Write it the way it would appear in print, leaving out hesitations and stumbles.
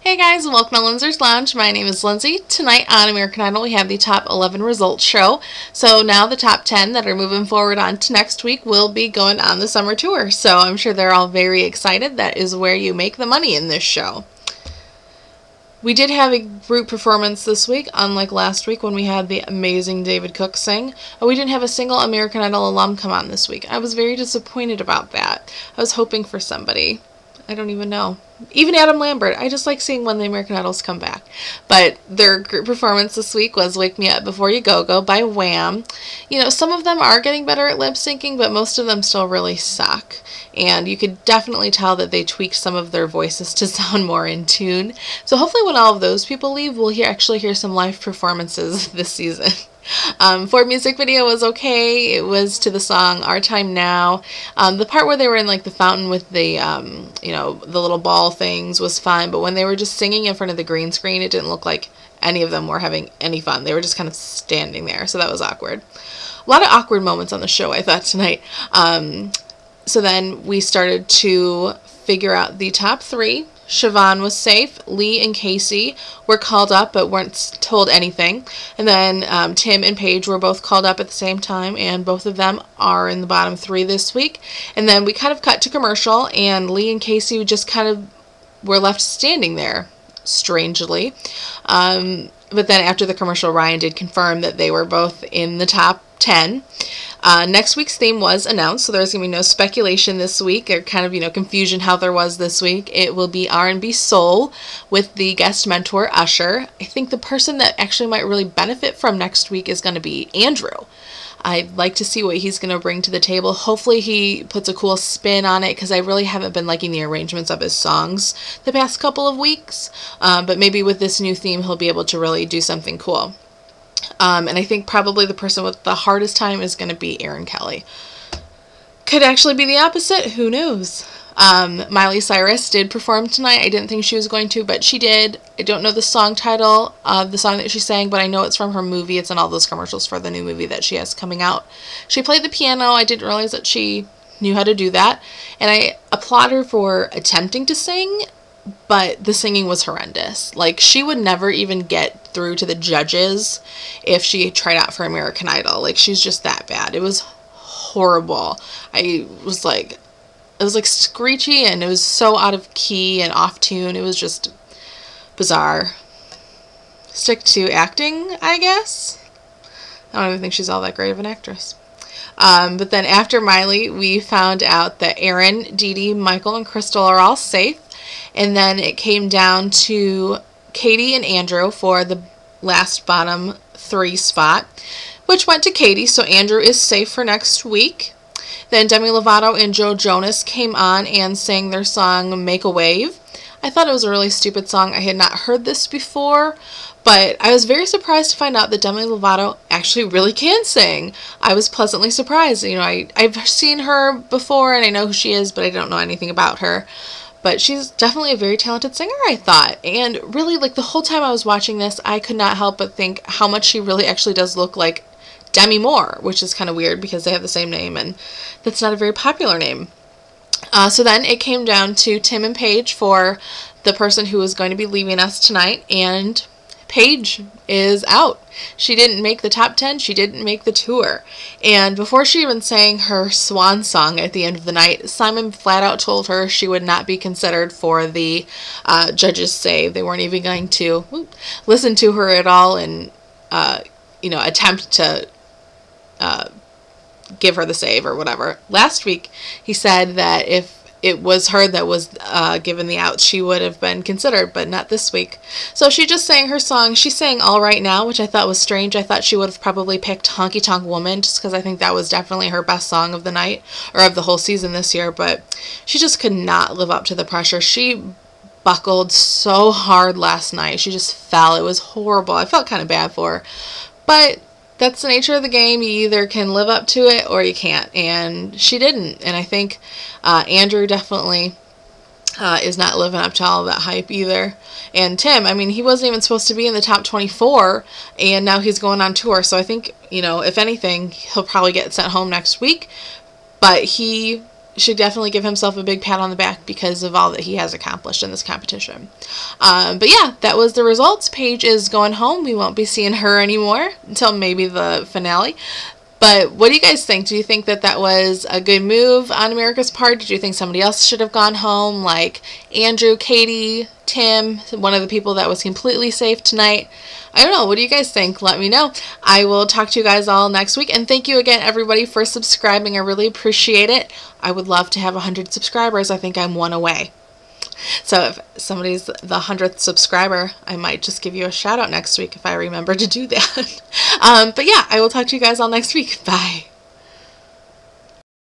Hey guys, and welcome to Lindsay's Lounge. My name is Lindsay. Tonight on American Idol, we have the top 11 results show. So now the top 10 that are moving forward on to next week will be going on the summer tour. So I'm sure they're all very excited. That is where you make the money in this show. We did have a group performance this week, unlike last week when we had the amazing David Cook sing. We didn't have a single American Idol alum come on this week. I was very disappointed about that. I was hoping for somebody. I don't even know. Even Adam Lambert. I just like seeing when the American Idols come back. But their group performance this week was Wake Me Up Before You Go Go by Wham. You know, some of them are getting better at lip syncing, but most of them still really suck. And you could definitely tell that they tweaked some of their voices to sound more in tune. So hopefully when all of those people leave, we'll actually hear some live performances this season. Ford music video was okay. It was to the song Our Time Now. The part where they were in like the fountain with the the little ball things was fine, but when they were just singing in front of the green screen, it didn't look like any of them were having any fun. They were just kind of standing there, so that was awkward. A lot of awkward moments on the show, I thought, tonight. So then we started to figure out the top three. Siobhan was safe. Lee and Casey were called up but weren't told anything. And then Tim and Paige were both called up at the same time, and both of them are in the bottom three this week. And then we kind of cut to commercial, and Lee and Casey just kind of were left standing there, strangely. But then after the commercial, Ryan did confirm that they were both in the top 10. Next week's theme was announced, so there's going to be no speculation this week, or kind of, confusion how there was this week. It will be R&B Soul with the guest mentor, Usher. I think the person that actually might really benefit from next week is going to be Andrew. I'd like to see what he's going to bring to the table. Hopefully he puts a cool spin on it, because I really haven't been liking the arrangements of his songs the past couple of weeks. But maybe with this new theme, he'll be able to really do something cool. And I think probably the person with the hardest time is going to be Aaron Kelly. Could actually be the opposite. Who knows? Miley Cyrus did perform tonight. I didn't think she was going to, but she did. I don't know the song title of the song that she sang, but I know it's from her movie. It's in all those commercials for the new movie that she has coming out. She played the piano. I didn't realize that she knew how to do that. And I applaud her for attempting to sing, but the singing was horrendous. Like, she would never even get through to the judges if she tried out for American Idol. Like, she's just that bad. It was horrible. It was like screechy, and it was so out of key and off tune. It was just bizarre. Stick to acting, I guess. I don't even think she's all that great of an actress. But then after Miley, we found out that Aaron, Dee Dee, Michael, and Crystal are all safe. And then it came down to Katie and Andrew for the last bottom three spot, which went to Katie, so Andrew is safe for next week. Then Demi Lovato and Joe Jonas came on and sang their song Make a Wave. I thought it was a really stupid song. I had not heard this before, but I was very surprised to find out that Demi Lovato actually really can sing. I was pleasantly surprised. I've seen her before, and I know who she is, but I don't know anything about her. But she's definitely a very talented singer, I thought. And really, like, the whole time I was watching this, I could not help but think how much she really actually does look like Demi Moore, which is kind of weird because they have the same name, and that's not a very popular name. So then it came down to Tim and Paige for the person who was going to be leaving us tonight, and Paige is out. She didn't make the top 10. She didn't make the tour. And before she even sang her swan song at the end of the night, Simon flat out told her she would not be considered for the judges' save. They weren't even going to listen to her at all and, attempt to give her the save or whatever. Last week, he said that if it was her that was given the out, she would have been considered, but not this week. So she just sang her song. She sang All Right Now, which I thought was strange. I thought she would have probably picked Honky Tonk Woman, just because I think that was definitely her best song of the night, or of the whole season this year, but she just could not live up to the pressure. She buckled so hard last night. She just fell. It was horrible. I felt kind of bad for her, but that's the nature of the game. You either can live up to it or you can't, and she didn't. And I think Andrew definitely is not living up to all of that hype either. And Tim, I mean, he wasn't even supposed to be in the top 24, and now he's going on tour. So I think, if anything, he'll probably get sent home next week. But he should definitely give himself a big pat on the back because of all that he has accomplished in this competition. But yeah, that was the results. Paige is going home. We won't be seeing her anymore until maybe the finale. But what do you guys think? Do you think that that was a good move on America's part? Did you think somebody else should have gone home, like Andrew, Katie, Tim, one of the people that was completely safe tonight? I don't know. What do you guys think? Let me know. I will talk to you guys all next week. And thank you again, everybody, for subscribing. I really appreciate it. I would love to have 100 subscribers. I think I'm one away. So if somebody's the 100th subscriber, I might just give you a shout out next week if I remember to do that. But yeah, I will talk to you guys all next week. Bye.